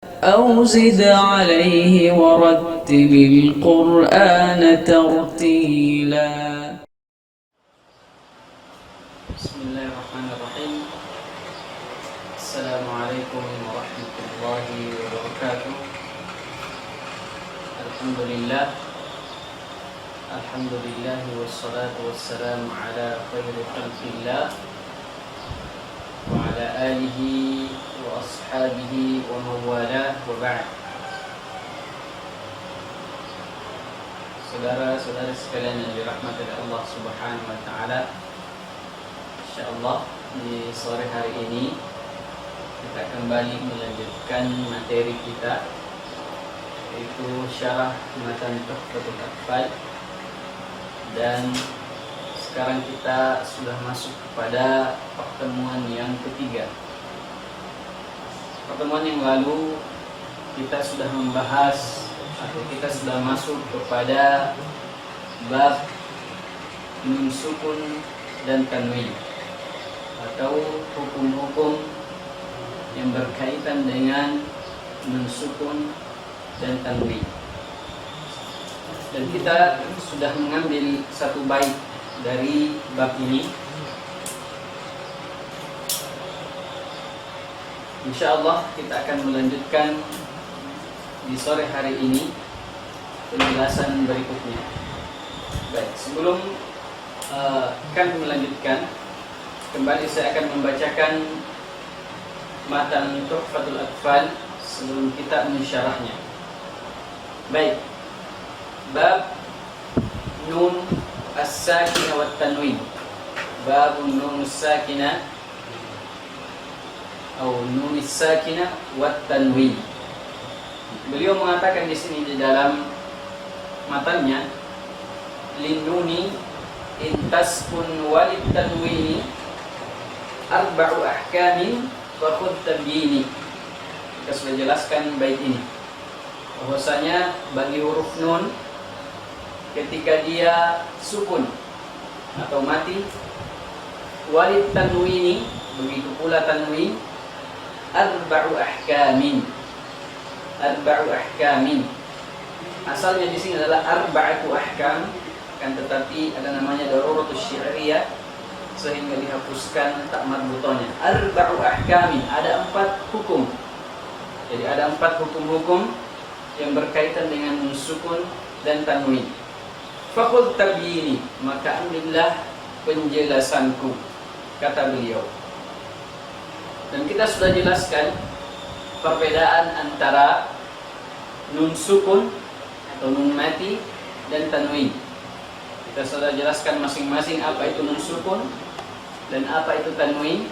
أو زد عليه ورتل القرآن ترتيلا. بسم الله الرحمن الرحيم. السلام عليكم ورحمة الله وبركاته. الحمد لله والصلاة والسلام على خير خلق الله وعلى آله وأصحابه ومن والاه وبعد. Saudara-saudara sekalian yang dirahmati oleh Allah Subhanahu wa taala, insyaallah di sore hari ini kita kembali melanjutkan materi kita, yaitu syarah matan Tuhfatul Atfal, dan sekarang kita sudah masuk kepada pertemuan yang ketiga. Pertemuan yang lalu kita sudah membahas atau kita sudah masuk kepada bab nun sukun dan tanwin, atau hukum-hukum yang berkaitan dengan nun sukun dan tanwin. Dan kita sudah mengambil satu bait dari bab ini. Insyaallah kita akan melanjutkan di sore hari ini penjelasan berikutnya. Baik, sebelum kami melanjutkan, kembali saya akan membacakan matan Tuhfatul Atfal sebelum kita mensyarahnya. Baik, bab nun as-sakinah wat tanwin. Bab nun as-sakinah atau nun as-sakinah wat tanwin. Beliau mengatakan di sini di dalam matanya, linnuni intaskun walid tanwini arba'u ahkamin wa khudh tabyini. Kita sudah jelaskan bait ini, bahwasanya bagi huruf nun ketika dia sukun atau mati, walid tanwini begitu pula tanwin, arba'u ahkamin. Asalnya di sini adalah arba'atu ahkam, kan, tetapi ada namanya daruratus syi'riyah sehingga dihapuskan tak marbutonya. Arba'u ahkamin, ada 4 hukum. Jadi ada 4 hukum-hukum yang berkaitan dengan nun sukun dan tanwin. Fakhudh tabyini, maka ambillah penjelasanku, kata beliau. Dan kita sudah jelaskan perbedaan antara nun sukun atau nun mati dan tanwin. Kita sudah jelaskan masing-masing apa itu nun sukun dan apa itu tanwin.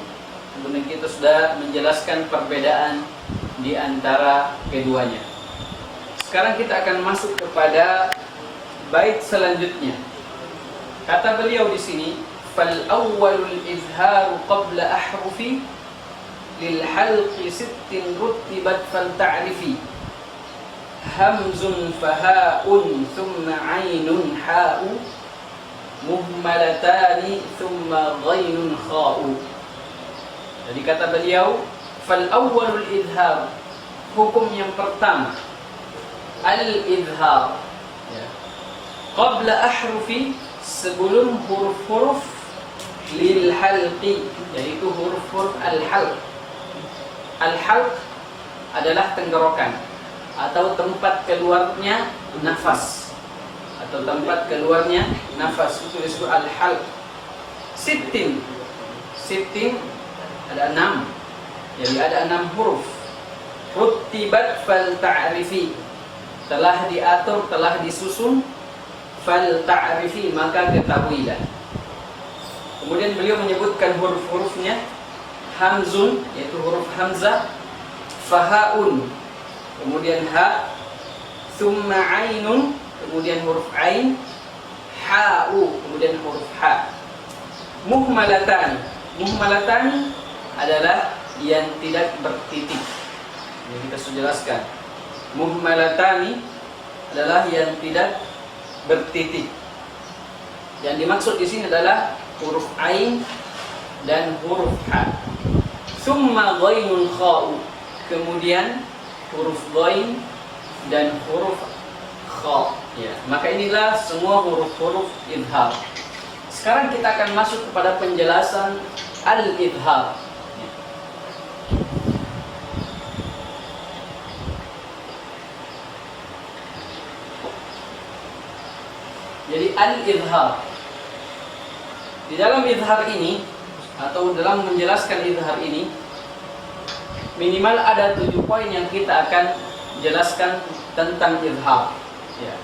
Kemudian kita sudah menjelaskan perbedaan di antara keduanya. Sekarang kita akan masuk kepada bait selanjutnya. Kata beliau di sini, fal awwalul izharu qabla ahrufi lil halqi sittin rutibat fal ta'rifi hamzun fahaun thumma ainun ha'u muhmalatani thumma ghainun kha'u. Jadi kata beliau, fal awwalul izhar, hukum yang pertama al izhar, ya, qabla ahrufi, sebelum huruf-huruf, lil halqi, yaitu huruf-huruf al halq. Al-halq adalah tenggorokan atau tempat keluarnya nafas, itu disebut al-halq. Sittin ada 6, jadi ada 6 huruf. Rutibat fal ta'rifi, telah diatur, telah disusun. Fal ta'rifi, maka ketahuilah. Kemudian beliau menyebutkan huruf-hurufnya. Hamzun, yaitu huruf hamzah. Fahaun, kemudian ha. Thumma ainun, kemudian huruf ain. Ha'u, kemudian huruf ha. Muhmalatan adalah yang tidak bertitik. Ini kita sudah jelaskan. Muhmalatani adalah yang tidak bertitik. Yang dimaksud di sini adalah huruf ain dan huruf ha. Tsumma ghainun kha'u, kemudian huruf ghain, dan huruf kha. Ya, maka inilah semua huruf-huruf idhar. Sekarang kita akan masuk kepada penjelasan al-idhar. Ya. Jadi al-idhar, di dalam idhar ini atau dalam menjelaskan idhar ini, minimal ada 7 poin yang kita akan jelaskan tentang idhar. Ya.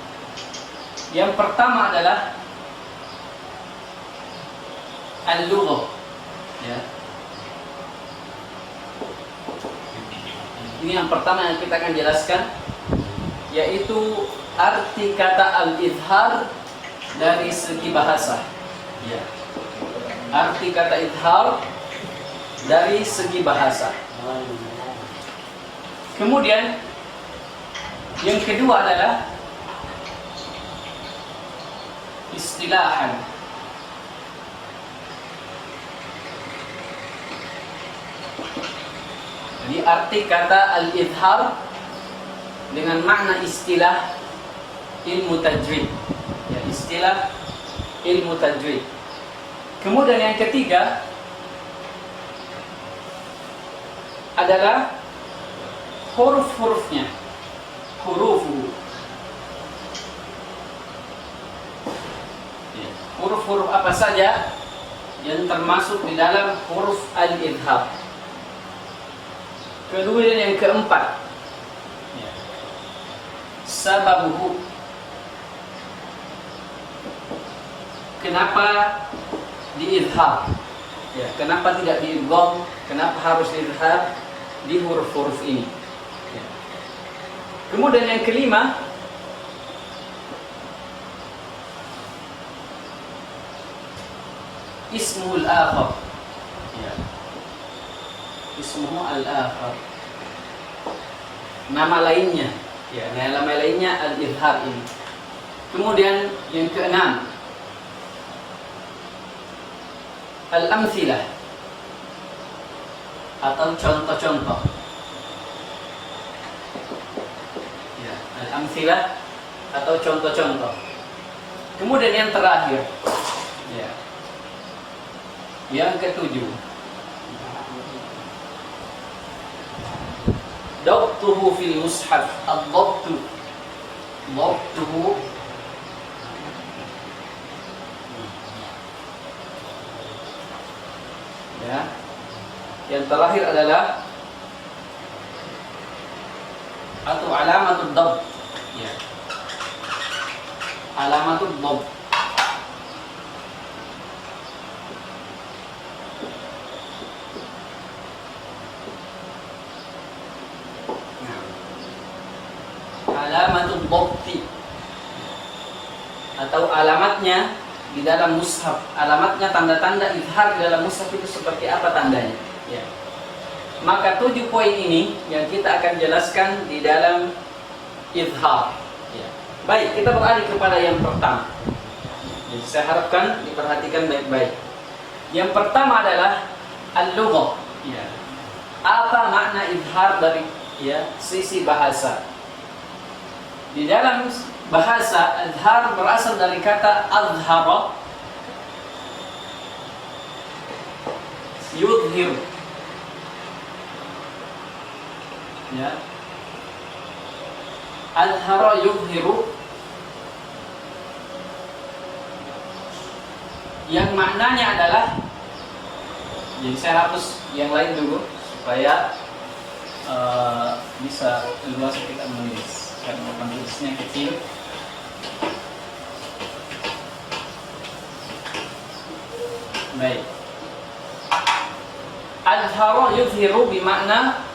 Yang pertama adalah al-lughah. Ya. Ini yang pertama yang kita akan jelaskan, yaitu arti kata al-idhar dari segi bahasa. Ya. Arti kata idhar dari segi bahasa. Kemudian yang kedua adalah istilahan. Jadi arti kata al-idhar dengan makna istilah ilmu tajwid. Ya, istilah ilmu tajwid. Kemudian yang ketiga adalah huruf-hurufnya. Hurufu. Huruf-huruf apa saja yang termasuk di dalam huruf al-idhar. Kemudian yang keempat, sababuhu. Kenapa diidhar? Ya, kenapa tidak diidgham? Kenapa harus diidhar di huruf-huruf ini? Ya. Kemudian yang kelima, ismul akhar. Ya. Ismuhu al-akhar. Nama lainnya. Ya, nama lainnya al-idhar ini. Kemudian yang keenam, al-amthilah atau contoh-contoh. Ya, al-amthilah atau contoh-contoh. Kemudian yang terakhir, ya, yang ketujuh, dabtuhu fil mushaf. Ad-dabtu, dabtuhu, ya. Yang terakhir adalah atau alamatud dabt. Ya. Alamatud dabt. Alamatul dabti atau alamatnya di dalam mushaf. Alamatnya, tanda-tanda idhar di dalam mushaf itu seperti apa tandanya? Ya. Maka 7 poin ini yang kita akan jelaskan di dalam idhar. Ya. Baik, kita beralih kepada yang pertama. Jadi, saya harapkan diperhatikan baik-baik. Yang pertama adalah al-lughah. Ya. Apa makna idhar dari sisi bahasa? Di dalam bahasa, adhar berasal dari kata adhara, yudhir. Ya. Adhara yudhiru, yang maknanya adalah, jadi saya hapus yang lain dulu supaya bisa luas kita menulis. Karena penulisnya kecil. Baik. Adhara yudhiru bimakna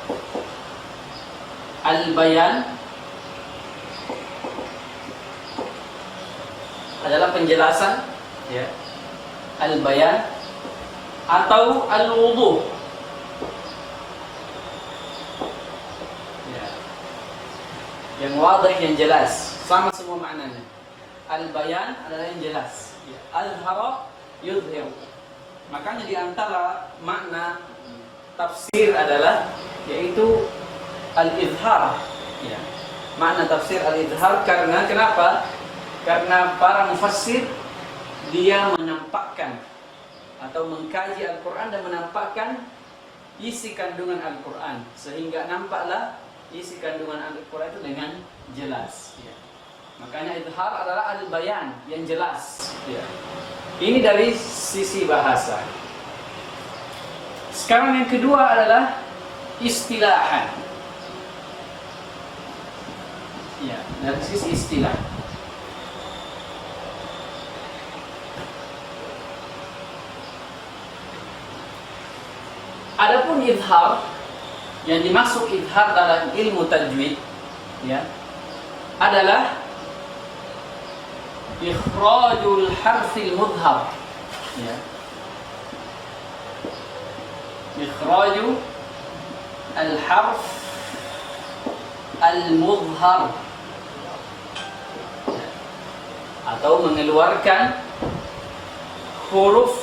al-bayan, adalah penjelasan, ya. Al-bayan atau al-wuduh. Yang wadih, yang jelas, sama semua maknanya. Al-bayan adalah yang jelas. Al-hara yudhir. Makanya di antara makna tafsir adalah, yaitu al-izhar. Ya. Makna tafsir al-izhar karena kenapa? Karena para mufassir dia menampakkan atau mengkaji Al-Quran dan menampakkan isi kandungan Al-Quran, sehingga nampaklah isi kandungan Al-Quran itu dengan jelas. Ya. Makanya izhar adalah al-bayan, yang jelas. Ya. Ini dari sisi bahasa. Sekarang yang kedua adalah istilahan. Ya, dari sisi istilah. Adapun izhar, yang dimaksud izhar dalam ilmu tajwid, ya, adalah ikhrajul harfil mudhar, ya, ikhraju al-harf al-mudhar, atau mengeluarkan huruf,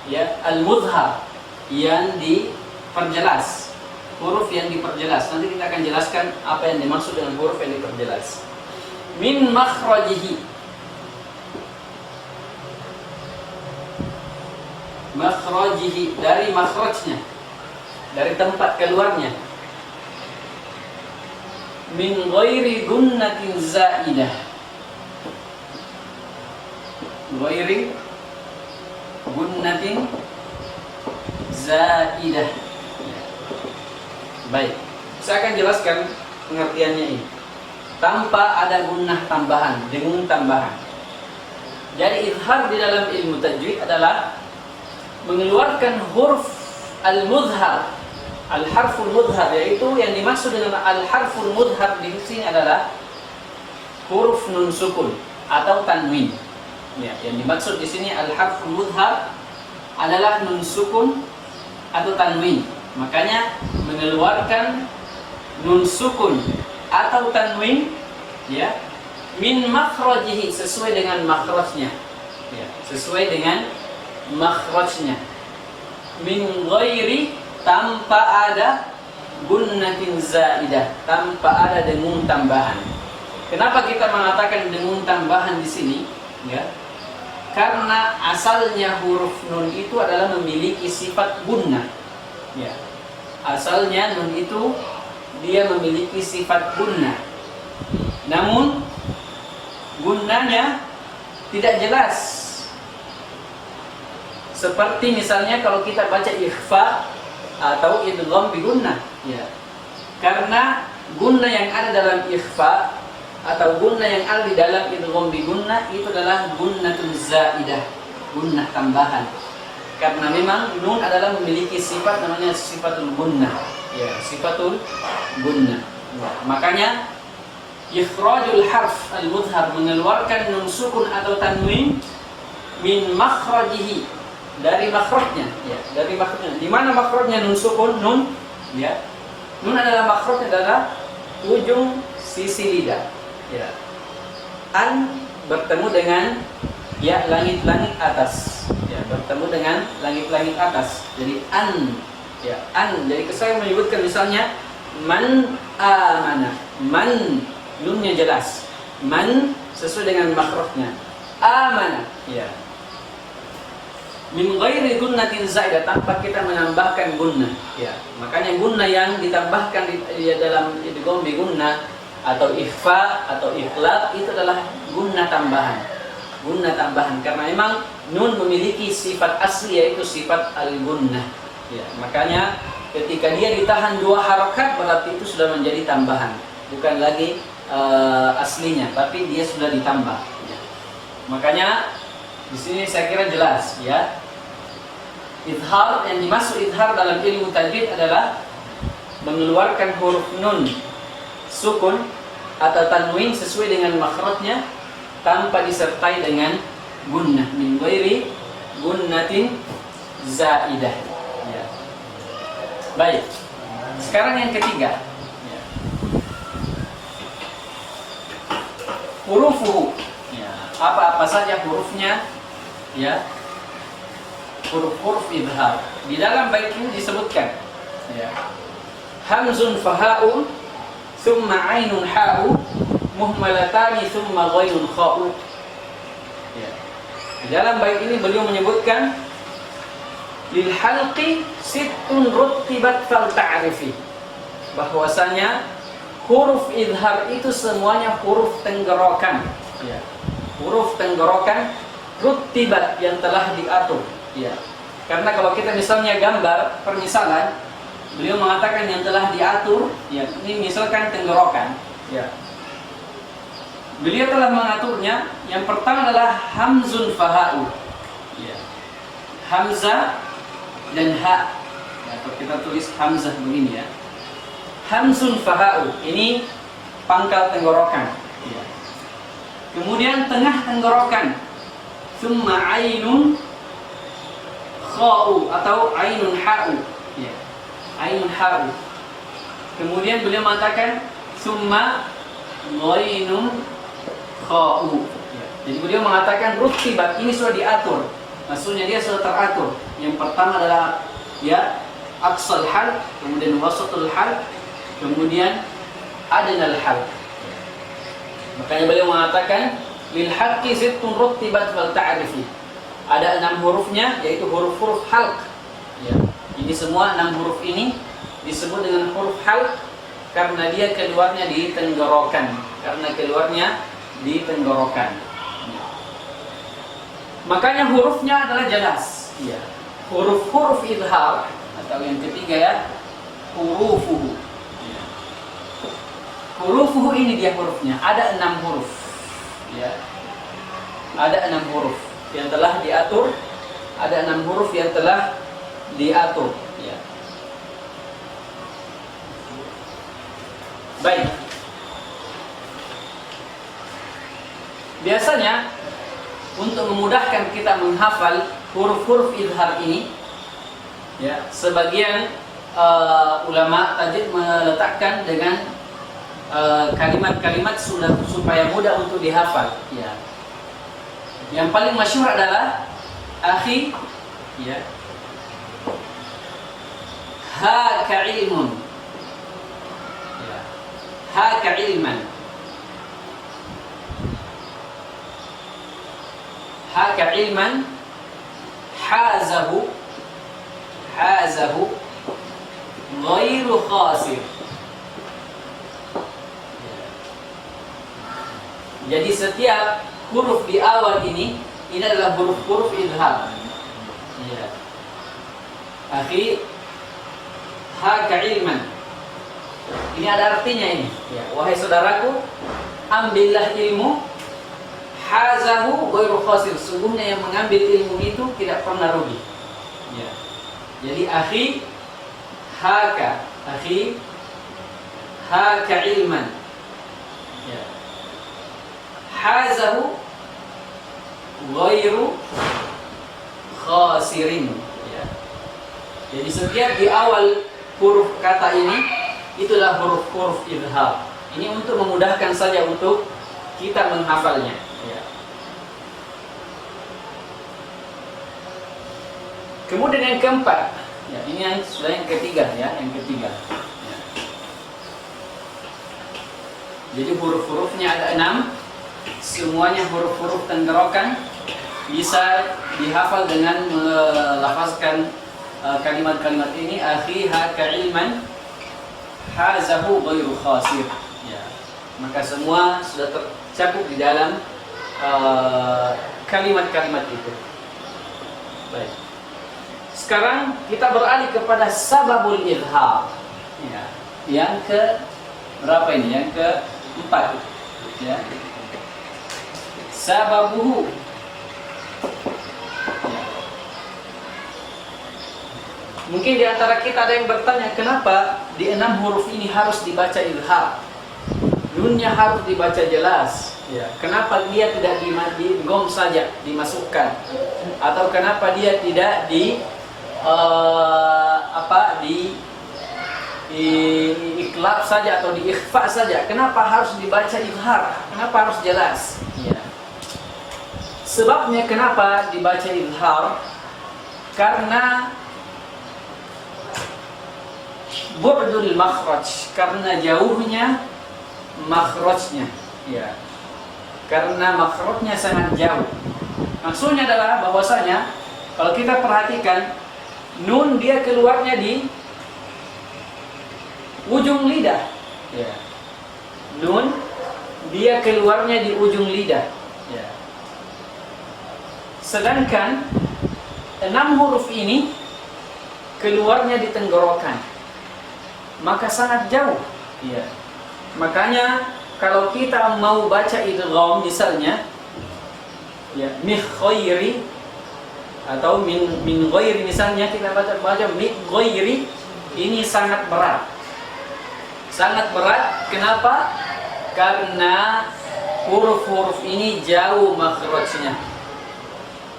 ya, al-mudhar, yang diperjelas, huruf yang diperjelas. Nanti kita akan jelaskan apa yang dimaksud dengan huruf yang diperjelas. Min makhrajihi, makhrajihi, dari makhrajnya, dari tempat keluarnya. Min ghairi gunnatin zaidah, ghairi gunnatin zaidah. Baik, saya akan jelaskan pengertiannya ini. Tanpa ada gunnah tambahan, dengung tambahan. Jadi izhar di dalam ilmu tajwid adalah mengeluarkan huruf al-mudhar, al-harful mudhar, yaitu yang dimaksud dengan al-harful mudhar di sini adalah huruf nun sukun atau tanwin. Ya, yang dimaksud di sini al-harful mudhar adalah nun sukun atau tanwin. Makanya mengeluarkan nun sukun atau tanwin, ya, min makhrajihi, sesuai dengan makhrajnya, ya, sesuai dengan makhrajnya. Min ghairi, tanpa ada gunnatin zaidah, tanpa ada dengung tambahan. Kenapa kita mengatakan dengung tambahan di sini? Ya, karena asalnya huruf nun itu adalah memiliki sifat gunnah. Ya. Asalnya nun itu dia memiliki sifat gunnah. Namun gunnahnya tidak jelas. Seperti misalnya kalau kita baca ikhfa atau idgham bi gunnah, ya. Karena gunnah yang ada dalam ikhfa atau gunnah yang ada di dalam idgham bi gunnah itu adalah gunnatun zaidah, gunnah tambahan. Karena memang nun adalah memiliki sifat namanya sifatul gunnah, ya, sifatul gunnah. Ya. Makanya ikhrajul harf al-mudhar, mengeluarkan nun sukun atau tanwin, min makhrajihi, dari makhrajnya, ya, dari makhrajnya. Di mana makhrajnya nun sukun? Nun, ya. Nun adalah makhrajnya adalah ujung sisi lidah, ya. An bertemu dengan, ya, langit-langit atas, ya, bertemu dengan langit-langit atas. Jadi an, ya, an. Jadi saya menyebutkan misalnya man amana, man, nunnya jelas, man sesuai dengan makhrajnya, amana, ya, min ghairi gunnatin zaidah, tanpa kita menambahkan gunnah, ya. Makanya gunnah yang ditambahkan di dalam idgham bi gunnah atau ikhfa atau ikhlaq itu adalah gunnah tambahan, gunnah tambahan, karena memang nun memiliki sifat asli yaitu sifat al-gunnah, ya. Makanya ketika dia ditahan dua harakat berarti itu sudah menjadi tambahan, bukan lagi aslinya, tapi dia sudah ditambah, ya. Makanya di sini saya kira jelas, ya. Izhar, yang dimaksud izhar dalam ilmu tajwid adalah mengeluarkan huruf nun sukun atau tanwin sesuai dengan makhrajnya tanpa disertai dengan gunnah, min ghairi gunnatin zaidah, ya. Baik. Sekarang yang ketiga, ya. Hurufuhu, ya. Apa-apa saja hurufnya, ya. Huruf-huruf izhar. Di dalam bait ini disebutkan, ya. hamzun faha'u, thumma ainun ha'u, muhmalatani thumma ghainun kha'u. Ya. Di dalam bait ini beliau menyebutkan lil halqi sittun ruttibat fal ta'rifi, bahwasanya huruf idhar itu semuanya huruf tenggorokan. Ya. Huruf tenggorokan ruttibat yang telah diatur. Ya. Karena kalau kita misalnya gambar permisalan, beliau mengatakan yang telah diatur, ya, ini misalkan tenggorokan, ya. Beliau telah mengaturnya. Yang pertama adalah hamzun faha'u, ya. Hamzah dan ha. Ya, kalau kita tulis hamzah begini, ya. Hamzun faha'u, ini pangkal tenggorokan, ya. Kemudian tengah tenggorokan, summa ainun kha'u atau ainun ha'u, ya. Ainun ha'u. Kemudian beliau mengatakan summa ghainun kha'u, ya. Jadi beliau mengatakan rutibat, ini sudah diatur. Maksudnya dia sudah teratur. Yang pertama adalah ya aqsal hal, kemudian wasatul hal, kemudian adnal hal. Makanya beliau mengatakan lil haqqi sittun rutibat wal ta'rifi. Ada 6 hurufnya, yaitu huruf-huruf halq. Ya. Ini semua 6 huruf ini disebut dengan huruf halq karena dia keluarnya di tenggorokan. Ya. Makanya hurufnya adalah jelas. Ya. Huruf-huruf idhar atau yang ketiga ya, hurufuhu. Ya. Hurufuhu ini dia hurufnya. Ada 6 huruf. Ya. Ada 6 huruf yang telah diatur, ada 6 huruf yang telah diatur, ya. Baik. Biasanya untuk memudahkan kita menghafal huruf-huruf idhar ini, ya, sebagian ulama tajwid meletakkan dengan kalimat-kalimat supaya mudah untuk dihafal, ya. Yang paling masyhur adalah akhi, ya, haka ilmun, ya, haka ilman, haka ilman, hazahu ghairu khasir. Jadi setiap huruf di awal ini adalah huruf-huruf idhar. Ya. Akhi, haka ilman. Ini ada artinya ini. Ya. Wahai saudaraku, ambillah ilmu. Hazahu ghairu khasir. Sungguhnya yang mengambil ilmu itu tidak pernah rugi. Ya. Jadi akhi, haka ilman. Ya. Hazahu ghairu khasirin, ya. Jadi setiap di awal huruf kata ini itulah huruf-huruf idhar. Ini untuk memudahkan saja untuk kita menghafalnya, ya. Kemudian yang keempat, ya, ini yang sudah yang ketiga, ya, yang ketiga. Ya. Jadi huruf-hurufnya ada 6. Semuanya huruf-huruf tenggorokan, bisa dihafal dengan melafazkan kalimat-kalimat ini. Akhi haka ilman, hazahu ghairu khasir, ya. Maka semua sudah tercakup di dalam kalimat-kalimat itu. Baik. Sekarang kita beralih kepada sababul idhar, ya. Yang ke berapa ini? Yang keempat, ya. Sababuhu, ya. Mungkin di antara kita ada yang bertanya, kenapa di 6 huruf ini harus dibaca idhar? Nunnya harus dibaca jelas, ya. Kenapa dia tidak di gom saja dimasukkan? Atau kenapa dia tidak di iklab saja atau di ikhfa saja? Kenapa harus dibaca idhar? Kenapa harus jelas? Ya. Sebabnya kenapa dibaca idhar? Karena bu'dul makhraj, karena jauhnya makhrajnya, ya. Karena makhrajnya sangat jauh. Maksudnya adalah bahwasanya kalau kita perhatikan nun dia keluarnya di ujung lidah, ya. Nun dia keluarnya di ujung lidah, ya. Sedangkan 6 huruf ini keluarnya di tenggorokan, maka sangat jauh, ya. Makanya kalau kita mau baca idgham misalnya, ya, mi ghairi atau min ghairi misalnya, kita baca mi ghairi, ini sangat berat. Sangat berat, kenapa? Karena huruf-huruf ini jauh makhrajnya.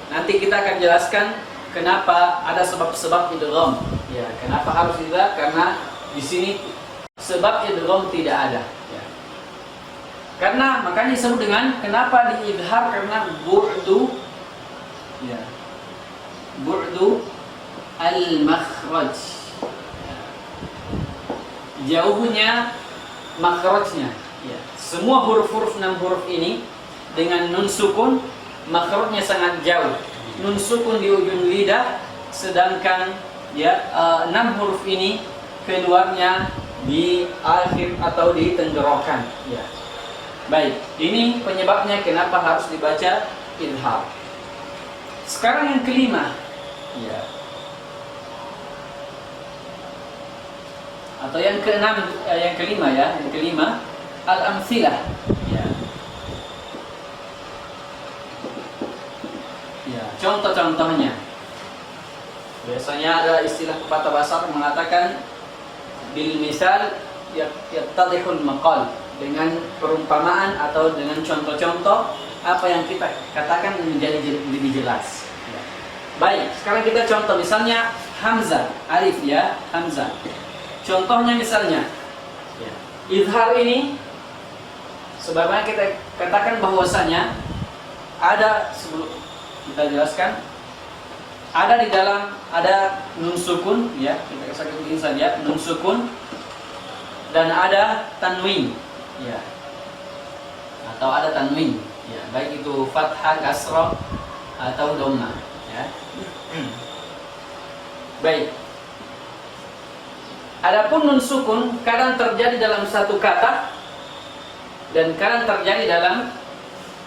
Nanti kita akan jelaskan kenapa ada sebab-sebab idgham. Ya, kenapa harus idgham? Karena di sini sebab idgham tidak ada. Ya. Karena makanya disebut dengan kenapa diidhar, karena bu'du, ya, bu'du al-makhraj, ya. Jauhnya makhrajnya. Ya. Semua huruf-huruf 6 huruf ini dengan nun sukun makhrajnya sangat jauh. Nun sukun di ujung lidah, sedangkan ya 6 huruf ini keluarnya di akhir atau di tenggorokan. Ya. Baik, ini penyebabnya kenapa harus dibaca idhar. Sekarang yang kelima, ya. Atau yang keenam, yang kelima ya, yang kelima al-amthilah. Ya. Ya, contoh-contohnya. Biasanya ada istilah pepatah bahasa mengatakan bil misal yattadihul maqal, dengan perumpamaan atau dengan contoh-contoh apa yang kita katakan menjadi lebih jelas. Ya. Baik, sekarang kita contoh misalnya hamzah, alif ya, hamzah. Contohnya misalnya ya, idhar ini sebagaimana kita katakan bahwasanya ada, sebelum kita jelaskan, ada di dalam ada nun sukun, ya, kita kasih begini saja, nun sukun, dan ada tanwin, ya, atau ada tanwin, ya, baik itu fathah, kasrah atau dhamma, ya. Baik. Adapun nun sukun kadang terjadi dalam satu kata dan kadang terjadi dalam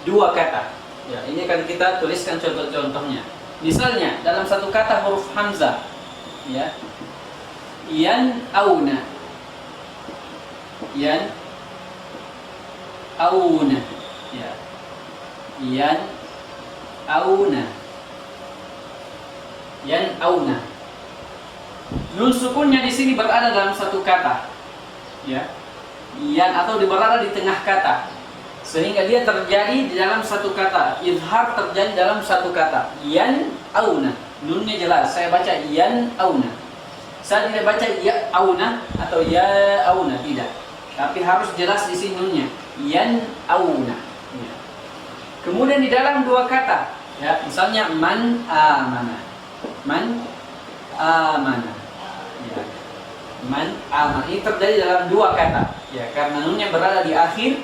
dua kata. Ya, ini akan kita tuliskan contoh-contohnya. Misalnya dalam satu kata huruf hamzah, ya, yan auna, yan auna, ya, yan auna, yan auna. Nun sukunnya di sini berada dalam satu kata, ya, yan, atau berada di tengah kata, sehingga dia terjadi di dalam satu kata. Izhar terjadi dalam satu kata, yan auna. Nunnya jelas, saya baca yan auna. Saya tidak baca ya auna atau ya auna, tidak. Tapi harus jelas di sini nunnya, yan auna. Ya. Kemudian di dalam dua kata, ya, misalnya man amana, man amana. Ya. Man aman, ini terjadi dalam dua kata, ya, karena nunnya berada di akhir,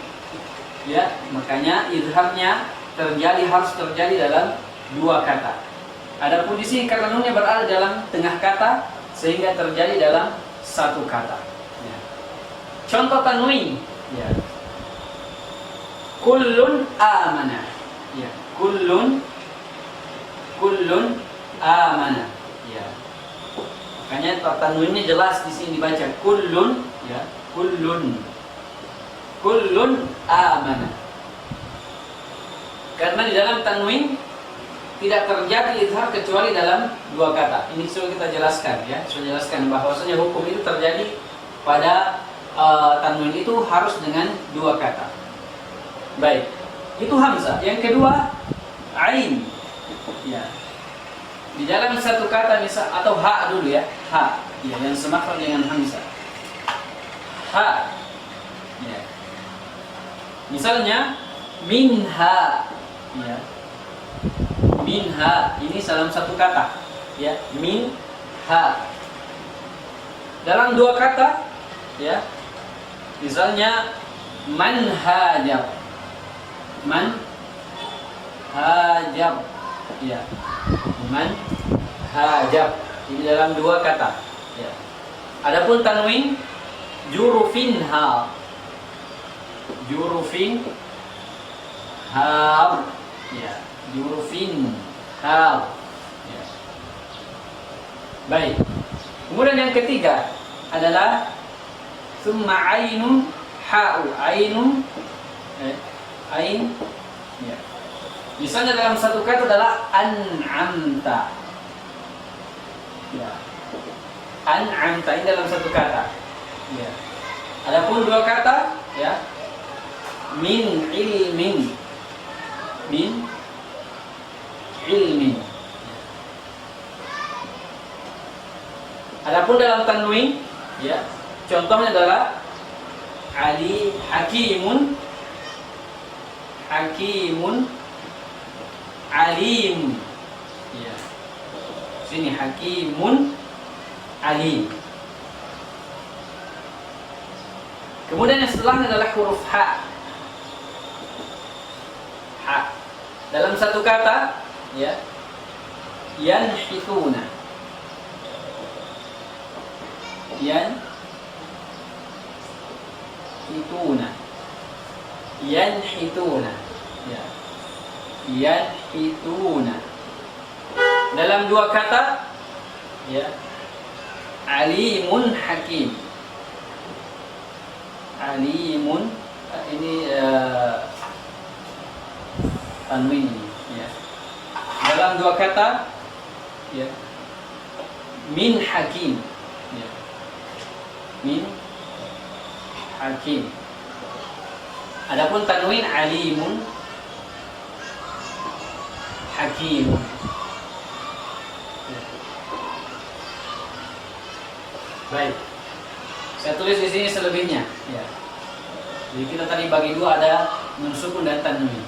ya, makanya idharnya harus terjadi dalam dua kata. Adapun di sini karena nunnya berada dalam tengah kata, sehingga terjadi dalam satu kata. Ya. Contoh tanwin, ya, kullun amana, ya, kullun amana, ya. Makanya tanwinnya jelas di sini dibaca kullun, ya, kullun amana. Karena di dalam tanwin tidak terjadi izhar kecuali dalam dua kata. Ini sudah kita jelaskan, ya, sudah jelaskan bahwasanya hukum itu terjadi pada tanwin itu harus dengan dua kata. Baik, itu hamzah. Yang kedua ain, ya. Di dalam satu kata misal, atau ha dulu ya, ha, ya, yang semakna dengan hamzah. Ha, ya. Misalnya minha, ya, minha, ini dalam satu kata, ya, minha. dalam dua kata, ya. Misalnya man hajar. Man hajar. Ya. Man hajar. Ini dalam dua kata, ya. Adapun tanwin jurufin ha. Jurufin ha. Ya. Jurufin ha. Ya. Baik. Kemudian yang ketiga adalah summa ainun ha'u. Ainun ain, ya. Misalnya dalam satu kata adalah an'amta, ya. An'amta ini dalam satu kata, ya. Adapun dua kata, ya, min ilmin, min ilmin. Adapun dalam tanwin, ya, contohnya adalah ali hakimun, hakimun alim, ya. Sini hakimun alim. Kemudian yang setelahnya adalah huruf ha. Ha dalam satu kata, ya, yanhituna, yanhituna, yanhituna, ya. Yanhituna. Dalam dua kata, ya, alimun hakim. Alimun, ini tanwin ini, ya. Dalam dua kata, ya, min hakim, ya. Min hakim. Adapun tanwin alimun hakim. Baik, saya tulis di sini selebihnya, ya. Jadi kita tadi bagi dua, ada nun sukun dan tanwin.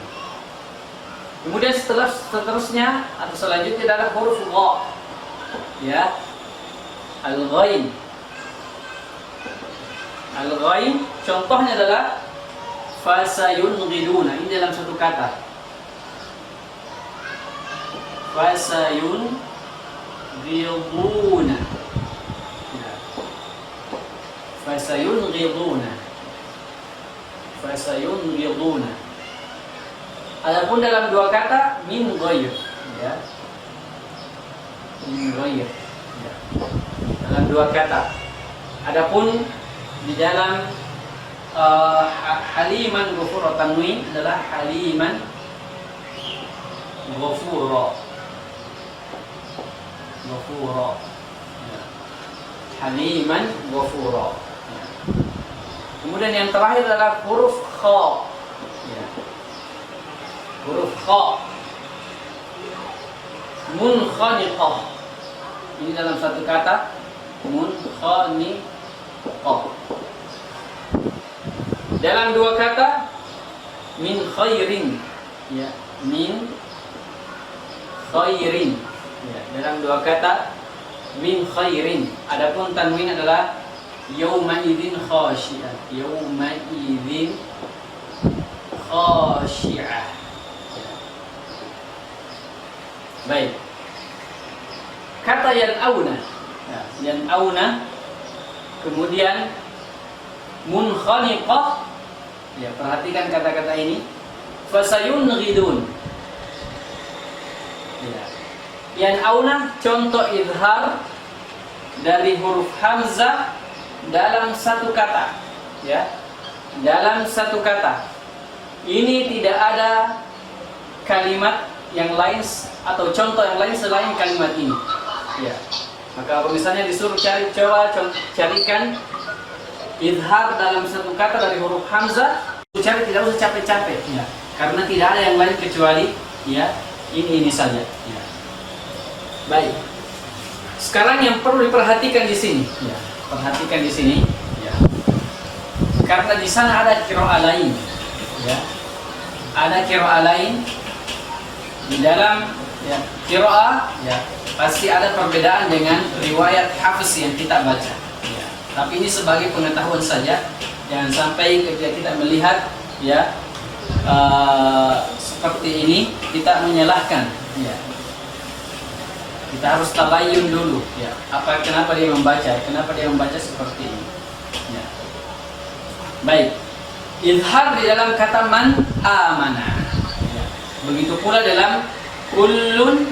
Kemudian seterusnya atau selanjutnya adalah huruf gha, ya, al-ghain. Al-ghain contohnya adalah fasayunghiduna. Ini dalam satu kata. Fasayunghiduna. Fasayunghiduna. Fasayunghiduna. Adapun dalam dua kata min ghair, ya. Min ghair, ya. Dalam dua kata. Adapun di dalam haliman ghafura, tanwin adalah haliman ghafura. Ghafura, ya. Haliman ghafura, ya. Kemudian yang terakhir adalah huruf kha, ya. Huruf kha, munkhaniqah. Ini dalam satu kata, munkhaniqah. Dalam dua kata, min khairin, ya, min khairin, ya. Dalam dua kata, min khairin. Adapun tanwin adalah yauma idzin khashi'ah, yauma idzin khashi'ah. Baik. Kata yan'auna, ya, yan'auna, kemudian munkhaniqah, ya, perhatikan kata-kata ini. Fasayunghidun, ya. Yan'auna contoh izhar dari huruf hamzah dalam satu kata, ya. Dalam satu kata. Ini tidak ada kalimat yang lain atau contoh yang lain selain kalimat ini, ya. Maka kalau misalnya disuruh carikan izhar dalam satu kata dari huruf hamzah, cari tidak usah capek-capek, ya. Karena tidak ada yang lain kecuali, ya, ini saja, ya. Baik. Sekarang yang perlu diperhatikan di sini, ya. Perhatikan di sini, ya. Karena di sana ada qiraah lain, ya. Ada qiraah lain di dalam, ya, qiraah, ya, pasti ada perbedaan dengan riwayat Hafs yang kita baca, ya. Tapi ini sebagai pengetahuan saja, jangan sampai ketika kita melihat ya seperti ini kita menyalahkan ya. Kita harus tabayun dulu ya, kenapa dia membaca seperti ini ya. Baik, izhar di dalam kata man amana ya. Begitu pula dalam kullun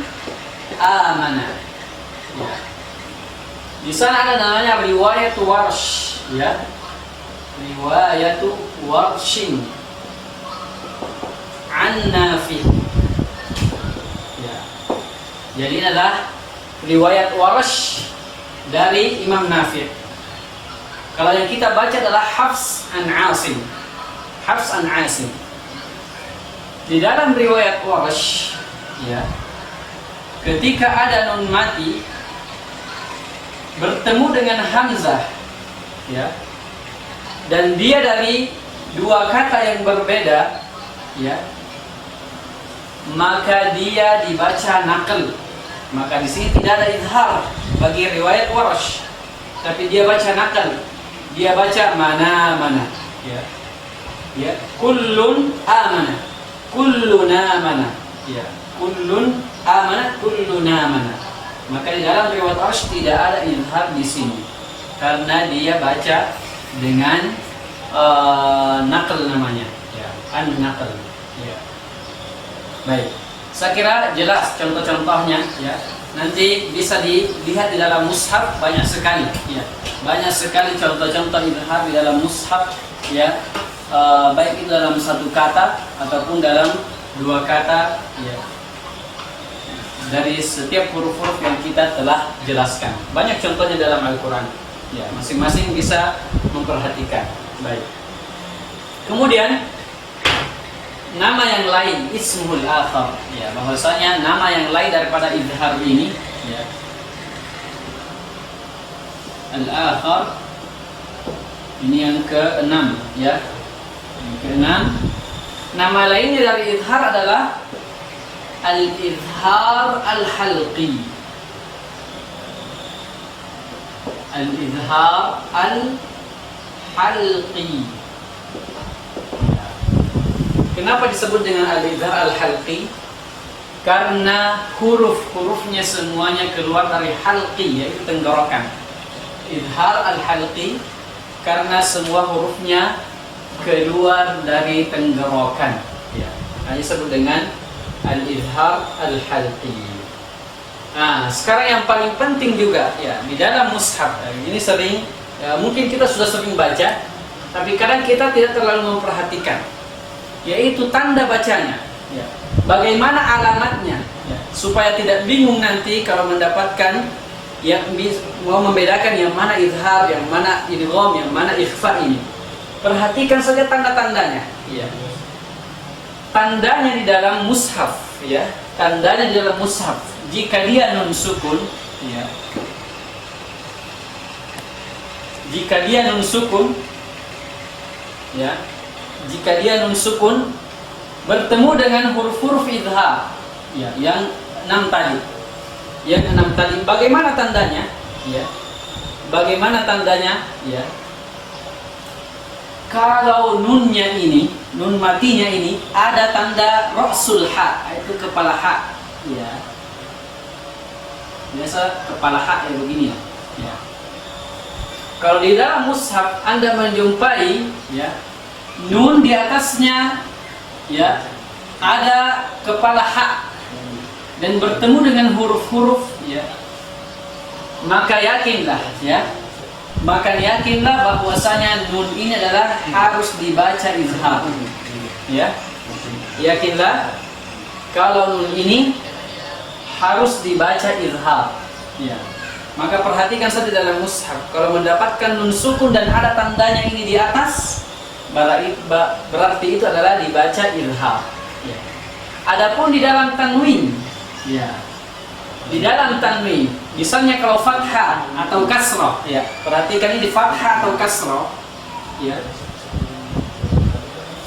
amana ya. Di sana ada namanya riwayat warsh ya, riwayat warshin an Nafi ya. Jadi ini adalah riwayat warsh dari Imam Nafi. Kalau yang kita baca adalah Hafs an Asim. Hafs an Asim. Di dalam riwayat warsh ya, ketika ada nun mati bertemu dengan hamzah ya, dan dia dari dua kata yang berbeda ya, maka dia dibaca naql. Maka di sini tidak ada izhar bagi riwayat warsh, tapi dia baca naql. Dia baca mana ya. Ya, kullun amana, kulluna amana ya, kullun amana, kulluna amana. Maka di dalam riwayat warsh tidak ada izhar di sini karena dia baca dengan naql namanya ya, an-naql ya. Baik, saya kira jelas contoh-contohnya ya. Nanti bisa dilihat di dalam mushaf banyak sekali ya. Banyak sekali contoh-contoh izhar di dalam mushaf ya. Baik itu dalam satu kata ataupun dalam dua kata ya. Dari setiap huruf-huruf yang kita telah jelaskan. Banyak contohnya dalam Al-Quran ya, masing-masing bisa memperhatikan. Baik. Kemudian nama yang lain, ismul akhar ya, bahwasanya nama yang lain daripada izhar ini ya. Al-akhar ini yang ke-6 ya. Yang ke-6, nama lainnya dari izhar adalah al-izhar al-halqi. Al-izhar al-halqi. Kenapa disebut dengan al-izhar al-halqi? Karena huruf-hurufnya semuanya keluar dari halqi, yaitu tenggorokan. Izhar al-halqi karena semua hurufnya keluar dari tenggorokan ya. Hanya disebut dengan al-izhar al-halqi. Nah, sekarang yang paling penting juga ya, di dalam mushaf ini sering ya, mungkin kita sudah sering baca, tapi kadang kita tidak terlalu memperhatikan, yaitu tanda bacanya ya. Bagaimana alamatnya ya, supaya tidak bingung nanti kalau mendapatkan yang mau membedakan yang mana izhar, yang mana idgham, yang mana ikhfa ini. Perhatikan saja tanda-tandanya ya. Tandanya di dalam mushaf ya, tandanya di dalam mushaf. Jika dia nun sukun ya, jika dia nun sukun ya, jika dia nun sukun bertemu dengan huruf-huruf izhar ya, yang 6 tadi. Yang 6 tadi bagaimana tandanya ya? Bagaimana tandanya ya? Kalau nunnya ini, nun matinya ini ada tanda ra'sul ha, itu kepala ha ya. Biasa kepala ha yang begini ya. Kalau di dalam mushaf Anda menjumpai ya, nun di atasnya ya ada kepala ha dan bertemu dengan huruf-huruf ya, maka yakinlah ya, maka yakinlah bahwasanya nun ini adalah harus dibaca izhar ya. Yakinlah kalau nun ini harus dibaca izhar ya. Maka perhatikan saja dalam mushaf, kalau mendapatkan nun sukun dan ada tandanya ini di atas, berarti itu adalah dibaca izhar ya. Adapun di dalam tanwin ya, di dalam tanwin misalnya kalau fathah atau kasrah ya, perhatikan ini di fathah atau kasrah ya,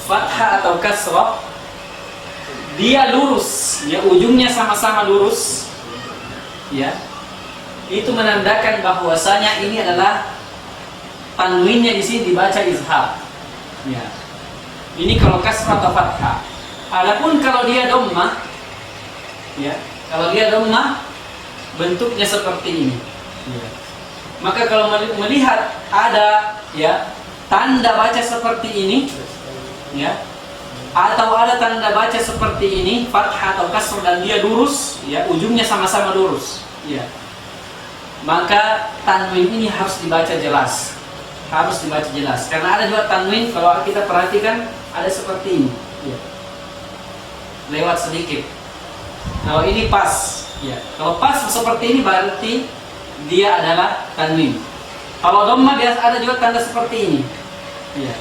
fathah atau kasrah dia lurus ya, ujungnya sama-sama lurus ya, itu menandakan bahwasanya ini adalah tanwinnya di sini dibaca izhar. Ya. Ini kalau kasrah atau fathah. Adapun kalau dia dhammah, ya, kalau dia dhammah bentuknya seperti ini. Ya. Maka kalau melihat ada ya tanda baca seperti ini, ya, atau ada tanda baca seperti ini, fathah atau kasrah dan dia lurus, ya, ujungnya sama-sama lurus, ya, maka tanwin ini harus dibaca jelas. Harus dibaca jelas. Karena ada juga tanwin kalau kita perhatikan ada seperti ini. Ya. Lewat sedikit. Kalau ini pas. Ya. Kalau pas seperti ini berarti dia adalah tanwin. Kalau dhammah biasa ada juga tanda seperti ini. Ya.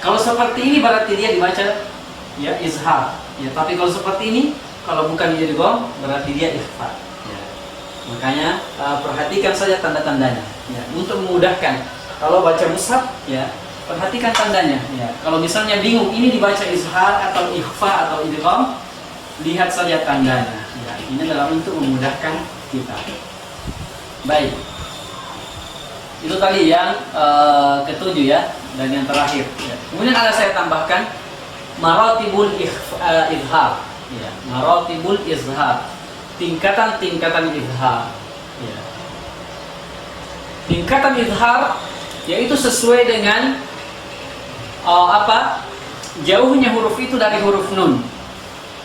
Kalau seperti ini berarti dia dibaca ya izhar. Ya. Tapi kalau seperti ini, kalau bukan dia digom berarti dia ikhfa. Ya. Makanya perhatikan saja tanda-tandanya. Ya. Untuk memudahkan. Kalau baca mushaf, ya, perhatikan tandanya. Ya. Kalau misalnya bingung ini dibaca izhar atau ikhfa atau idgham, lihat saja tandanya. Ya, ini adalah untuk memudahkan kita. Baik. Itu tadi yang ketujuh ya, dan yang terakhir. Ya. Kemudian ada saya tambahkan maratibul izhar. Ya, maratibul izhar. Tingkatan-tingkatan izhar. Ya. Tingkatan izhar yaitu sesuai dengan jauhnya huruf itu dari huruf nun.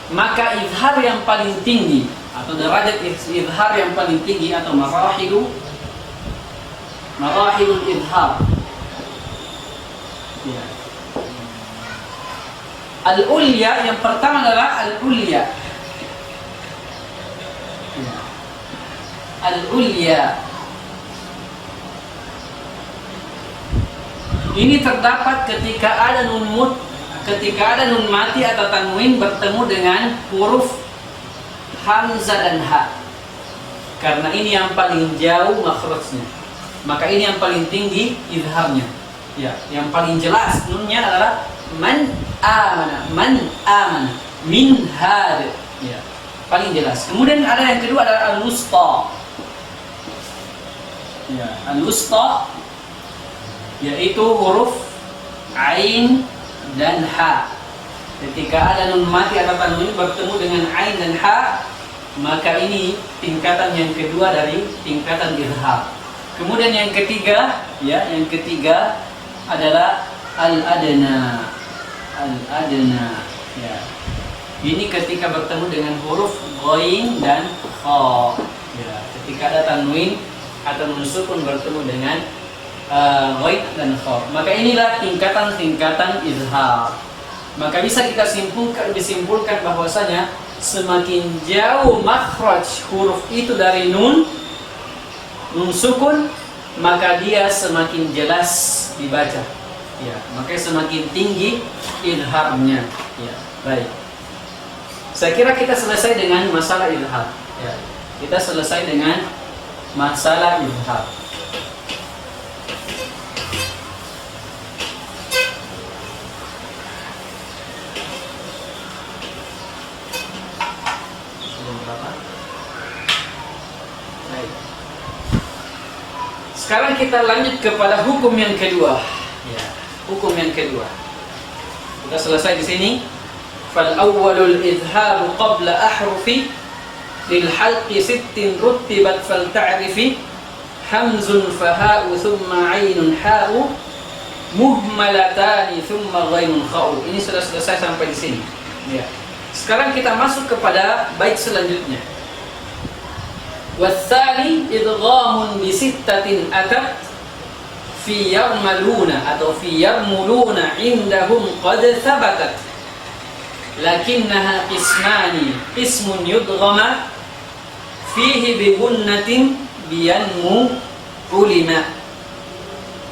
Maka izhar yang paling tinggi atau derajat izhar yang paling tinggi atau marahilul izhar, ya. Al-ulya yang pertama adalah al-ulya, ya. Al-ulya ini terdapat ketika ada nun mati atau tanwin bertemu dengan huruf hamzah dan ha. Karena ini yang paling jauh makhrajnya. Maka ini yang paling tinggi izharnya. Ya, yang paling jelas nunnya adalah man amana, min had. Ya, paling jelas. Kemudian ada yang kedua adalah al-wusta. Ya, al-wusta yaitu huruf ain dan ha. Ketika ada nun mati atau tanwin bertemu dengan ain dan ha, maka ini tingkatan yang kedua dari tingkatan izhar. Kemudian yang ketiga, ya, yang ketiga adalah al-adna. Al-adna, ya. Ini ketika bertemu dengan huruf ghain dan kha. Ya, ketika ada tanwin atau nun sukun bertemu dengan ghain dan kha. Maka inilah tingkatan-tingkatan izhar. Maka bisa kita disimpulkan bahwasanya semakin jauh makhraj huruf itu dari nun sukun, maka dia semakin jelas dibaca. Ya, maka semakin tinggi izharnya. Ya, baik. Saya kira kita selesai dengan masalah izhar. Ya, kita selesai dengan masalah izhar. Sekarang kita lanjut kepada hukum yang kedua. Ya, hukum yang kedua. Kita selesai di sini. Fal awwalul izhar qabla ahrufi lil halqi sittin rutibat fal ta'rifi hamzun faha'u thumma 'ainun ha'u muhmalatani thumma ghainun kha'u. Ini sudah selesai sampai di sini. Ya. Sekarang kita masuk kepada bait selanjutnya. Watsani idghamun bi sittatin atat fi yarmaluna atau fi yarmuluna indahum qad thabatat lakinnaha qismani qismun yudghama fihi bi gunnatin biyanmu ulima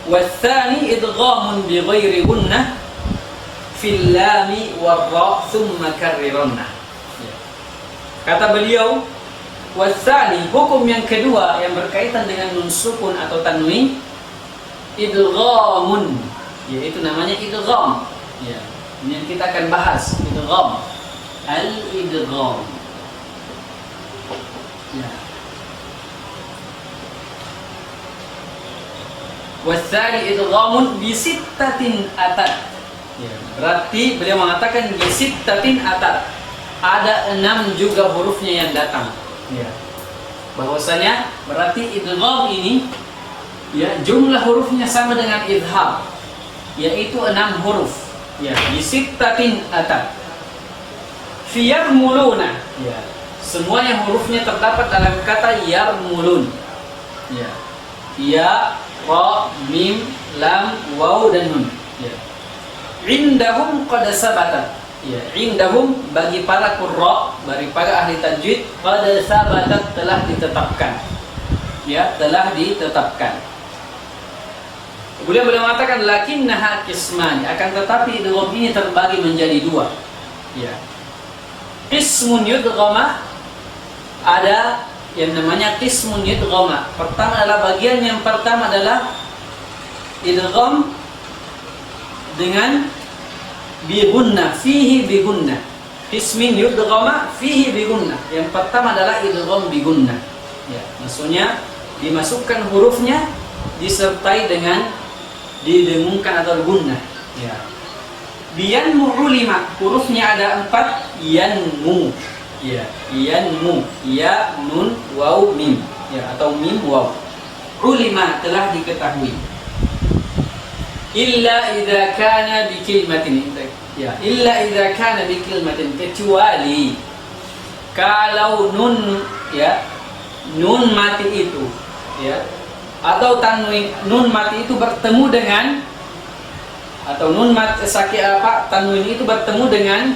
watsani idghamun bi ghairi gunnah fil lami war ra thumma karrirunna. Kata beliau, wasani, hukum yang kedua yang berkaitan dengan nun sukun atau tanwin, idghamun, yaitu namanya idgham. Ya, ini yang kita akan bahas, idgham, al-idgham. Ya. Watsani idghamun bi sittatin atat. Ya, berarti beliau mengatakan bi sittatin atat. Ada 6 juga hurufnya yang datang. Ya. Bahwasanya berarti idgham ini ya jumlah hurufnya sama dengan idhar, yaitu 6 huruf. Ya, bi sittatin atat. Fi yarmuluna. Ya. Semuanya hurufnya terdapat dalam kata yarmulun. Ya. Ya, ra, mim, lam, waw dan nun. Ya. Indahum qad sabatat. Ya, indahum bagi para qurra, bagi para ahli tajwid, qad sabatat telah ditetapkan. Ya, telah ditetapkan. Kemudian beliau mengatakan lakinnaha qisman, akan tetapi idgham ini terbagi menjadi 2. Ya. Qismun yudghama, ada yang namanya qismun yudghama. Pertama adalah bagian yang pertama adalah idgham dengan bi gunnah, fihi bi gunnah. Qismin yudghama fihi bi gunnah. Yang pertama adalah idgham bi gunnah. Ya, maksudnya dimasukkan hurufnya disertai dengan didengungkan atau gunnah. Ya. Biyanmu 5, hurufnya ada 4, yanmu. Ya, yanmu, ya, nun, waw, mim. Ya, atau mim, waw. Ulima telah diketahui. Illa idza kana bi kalimatin. Ya, illa idza kana bi kalimatin, kecuali kalau nun, ya, nun mati itu, ya, atau tanwin nun mati itu bertemu dengan, atau nun mati tanwin itu bertemu dengan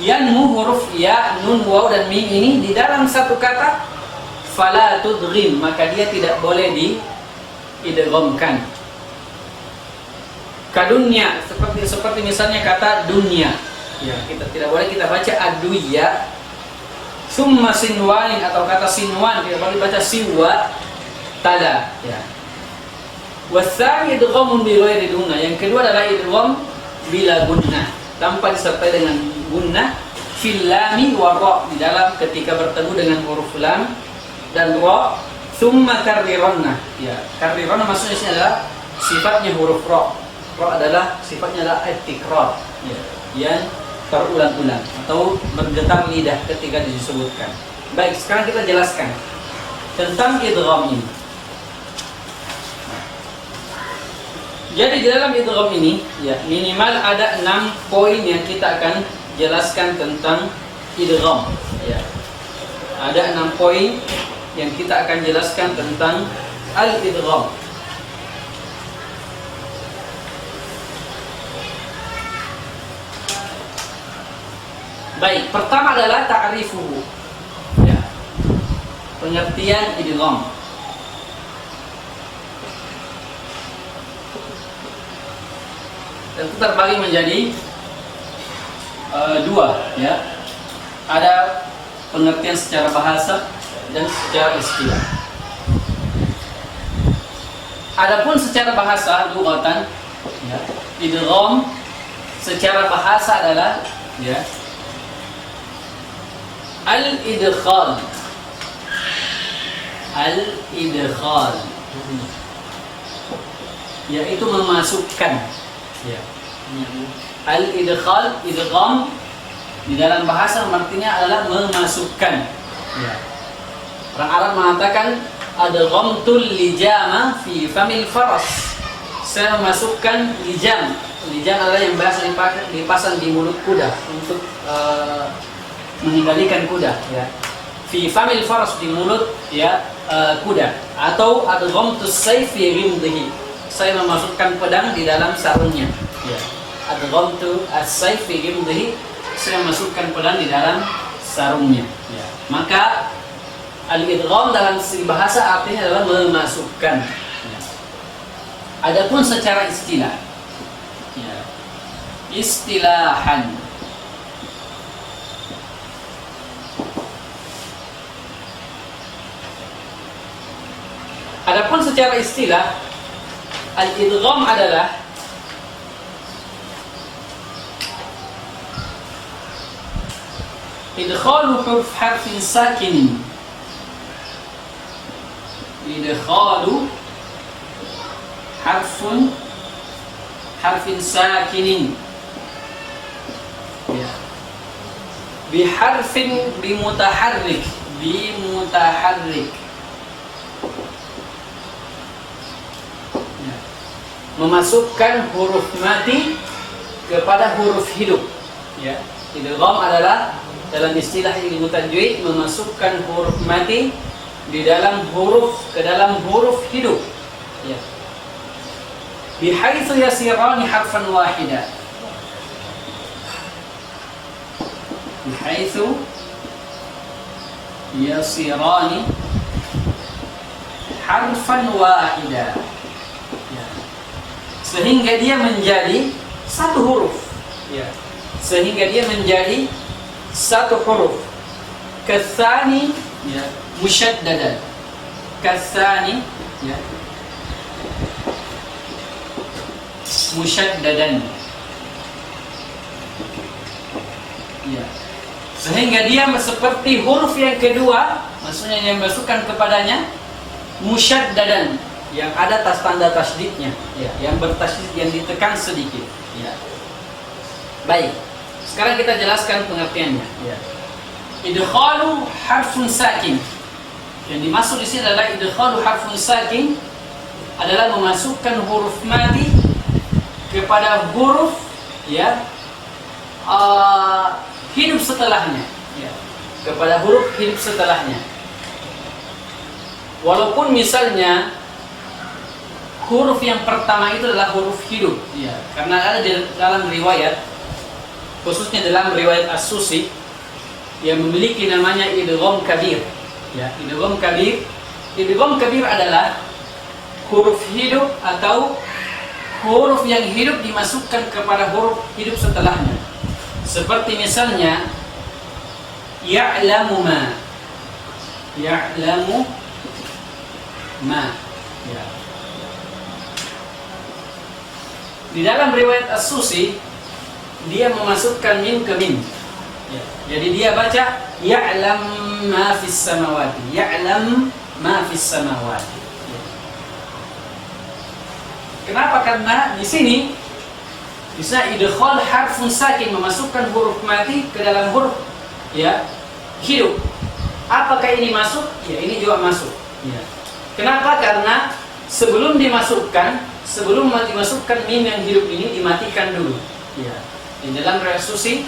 yanmu, huruf ya, nun, waw dan mim ini di dalam satu kata, fala tudghim, maka dia tidak boleh diidghamkan. Kadunya, seperti misalnya kata dunia. Ya, kita tidak boleh kita baca aduya. Summa sinwanin, atau kata sinwan tidak boleh baca siwa tada. Ya. Wasani idghamun bi ghairi gunnah. Yang kedua adalah idgham bila gunnah, tanpa disertai dengan gunnah, fil lami wa ra, di dalam ketika bertemu dengan huruf lam dan ra. Summa karrironna. Ya, karrironna maksudnya adalah sifatnya huruf ra. Ra adalah sifatnya adalah at-tikrar. Ya, yang terulang-ulang atau bergetar lidah ketika disebutkan. Baik, sekarang kita jelaskan tentang idgham ini. Jadi di dalam idgham ini, ya, minimal ada 6 poin yang kita akan jelaskan tentang idgham. Ya. Ada 6 poin yang kita akan jelaskan tentang al-idgham. Baik, pertama adalah ta'rifuhu. Ya. Pengertian idgham. Tentu terbagi menjadi 2, ya. Ada pengertian secara bahasa dan secara istilah. Adapun secara bahasa lughatan, ya, idgham secara bahasa adalah, ya, al-idkhal. Al-idkhal, yaitu memasukkan. Ya. Al-idkhal, idgham di dalam bahasa artinya adalah memasukkan. Ya. Orang Arab mengatakan adghamtul lijama fi famil faras. Saya memasukkan lijam. Lijam adalah yang biasa dipasang di mulut kuda untuk mengendalikan kuda, ya. Fi famil faras, di mulut, ya, kuda. Atau adghamtus sayf fi ghimdihi. Saya memasukkan pedang di dalam sarungnya. Ya. Adghamtu as-sayf fi ghimdihi. Saya masukkan pedang di dalam sarungnya. Ya. Maka al-idgham dalam segi bahasa artinya adalah memasukkan. Ya. Adapun secara istilah, ya, istilahan, adapun secara istilah, al-idgham adalah idkhalu harfin sakinin. Idkhalu harfin sakinin, ya. Biharfin bimutaharrik, ya. Memasukkan huruf mati kepada huruf hidup, ya. Idgham adalah dalam istilah ilmu tajwid memasukkan huruf mati ke dalam huruf hidup, ya. Bihaitsu yasirani harfan wahida, bihaitsu yasirani harfan wahida, ya. Sehingga dia menjadi satu huruf, ya. Sehingga dia menjadi satu huruf. Katsani, ya, musyaddadan. Katsani, ya, musyaddadan, ya. Sehingga dia seperti huruf yang kedua, maksudnya yang masukkan kepadanya musyaddadan, yang ada tanda tasydidnya, ya, yang bertasydid, yang ditekan sedikit, ya. Baik, sekarang kita jelaskan pengertiannya, ya. Idkhalu harfun sakin, yang dimaksud di sini adalah idkhalu harfun sakin adalah memasukkan huruf mati kepada huruf, ya, hidup setelahnya, ya, kepada huruf hidup setelahnya. Walaupun misalnya huruf yang pertama itu adalah huruf hidup, ya, karena ada di dalam riwayat, khususnya dalam riwayat As-Susi yang memiliki namanya idgham kabir, ya. Idgham kabir adalah huruf hidup atau huruf yang hidup dimasukkan kepada huruf hidup setelahnya. Seperti misalnya ya'lamu ma, ya. Di dalam riwayat As-Susi dia memasukkan mim ke mim, ya. Jadi dia baca ya'lam ma fis samawati, ya'lam ma fis samawati, ya. Kenapa? Karena di sini bisa idkhal harfun sakin, memasukkan huruf mati ke dalam huruf, ya, hidup. Apakah ini masuk? Ya, ini juga masuk, ya. Kenapa? Karena sebelum dimasukkan mim yang hidup ini dimatikan dulu, ya. Di dalam riwayat Susi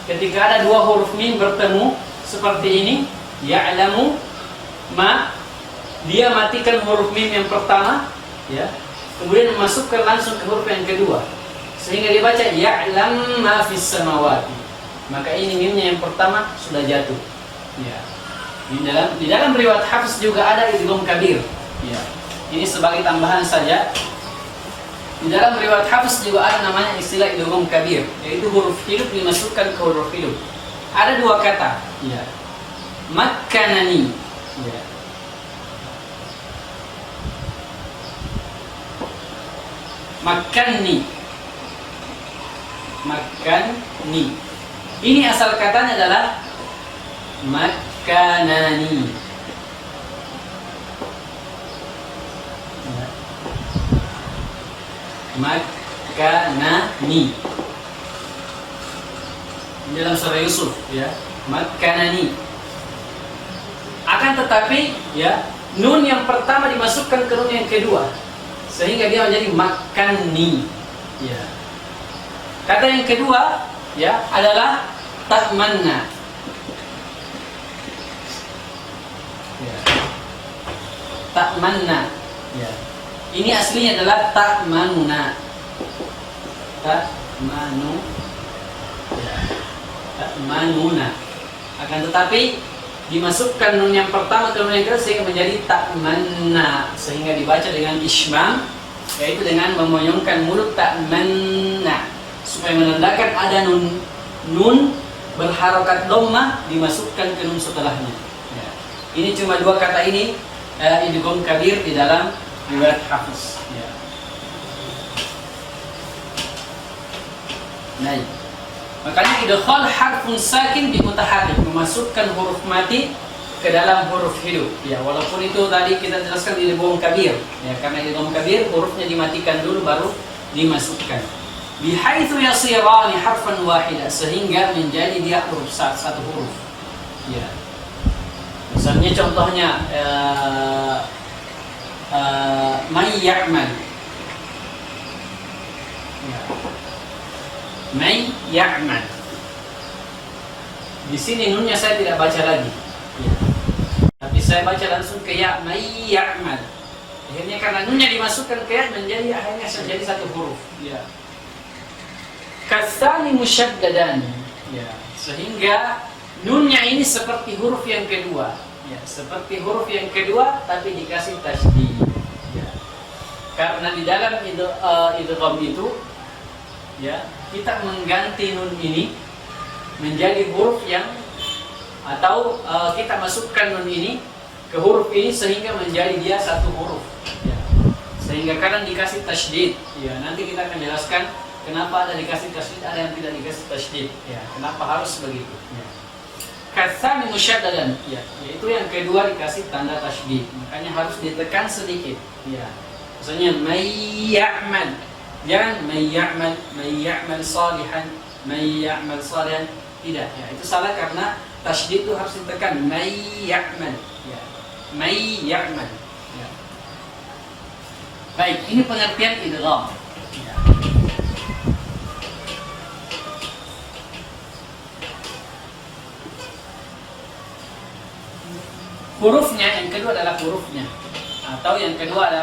ketika ada dua huruf mim bertemu seperti ini, ya'lamu ma, dia matikan huruf mim yang pertama, ya, kemudian memasukkan langsung ke huruf yang kedua, sehingga dibaca ya'lam ma fis samawati. Maka ini mimnya yang pertama sudah jatuh, ya. Di dalam riwayat Hafs juga ada idgham kabir, ya. Ini sebagai tambahan saja. Di dalam riwayat Hafs juga ada namanya istilah idgham kabir, yaitu huruf hidup dimasukkan ke huruf hidup. Ada dua kata, ya. Makkanani, ya. Makkanni. Ini asal katanya adalah makkanani, ya. Makkanani dalam surah Yusuf, ya, makkanani. Akan tetapi, ya, nun yang pertama dimasukkan ke nun yang kedua, sehingga dia menjadi makkanni, ya. Kata yang kedua, ya, adalah ta'manna, ya. Ta'manna, ya. Ini aslinya adalah ta'manuna, ya. Ta'manuna. Akan tetapi dimasukkan nun yang pertama ke nun yang kedua sehingga menjadi ta'manna, sehingga dibaca dengan ismam, yaitu dengan memoyongkan mulut, ta'manna, supaya menandakan ada nun berharokat dhammah dimasukkan ke nun setelahnya, ya. Ini cuma dua kata ini idgham kabir di dalam riwayat Hafiz, ya. Nah, makanya idkhal harfun sakin di mutaharrik, memasukkan huruf mati ke dalam huruf hidup. Ya, walaupun itu tadi kita jelaskan idgham kabir. Ya, karena idgham kabir hurufnya dimatikan dulu baru dimasukkan. Bihaitsu yasirani harfan wahida, sehingga menjadi dia huruf satu huruf. Ya. Misalnya contohnya may ya'mal. Ya. May ya'mal. Di sini nunnya saya tidak baca lagi. Ya. Tapi saya baca langsung ke ya, may ya'mal. Akhirnya karena nunnya dimasukkan ke ya menjadi akhirnya menjadi satu huruf. Ya. Katsani musyaddadan. Ya. Sehingga nunnya ini seperti huruf yang kedua. Ya, seperti huruf yang kedua tapi dikasih tasydid. Ya. Karena di dalam idgham itu ya, kita mengganti nun ini menjadi huruf yang atau kita masukkan nun ini ke huruf ini sehingga menjadi dia satu huruf. Ya. Sehingga kadang dikasih tasydid. Ya, nanti kita akan jelaskan kenapa ada dikasih tasydid, ada yang tidak dikasih tasydid. Ya, kenapa harus begitu? Ya. Katsani musyaddadan, ya, yaitu yang kedua dikasih tanda tasydid. Makanya harus ditekan sedikit. Ya. Misalnya may ya'mal. Jangan may ya'mal salihan, may ya'mal salihan. Tidak, ya, itu salah karena tasydid itu harus ditekan may ya'mal. Ya. May ya'mal. Ya. Baik, ini pengertian idgham. Ya. Hurufnya yang kedua adalah hurufnya, atau yang kedua ada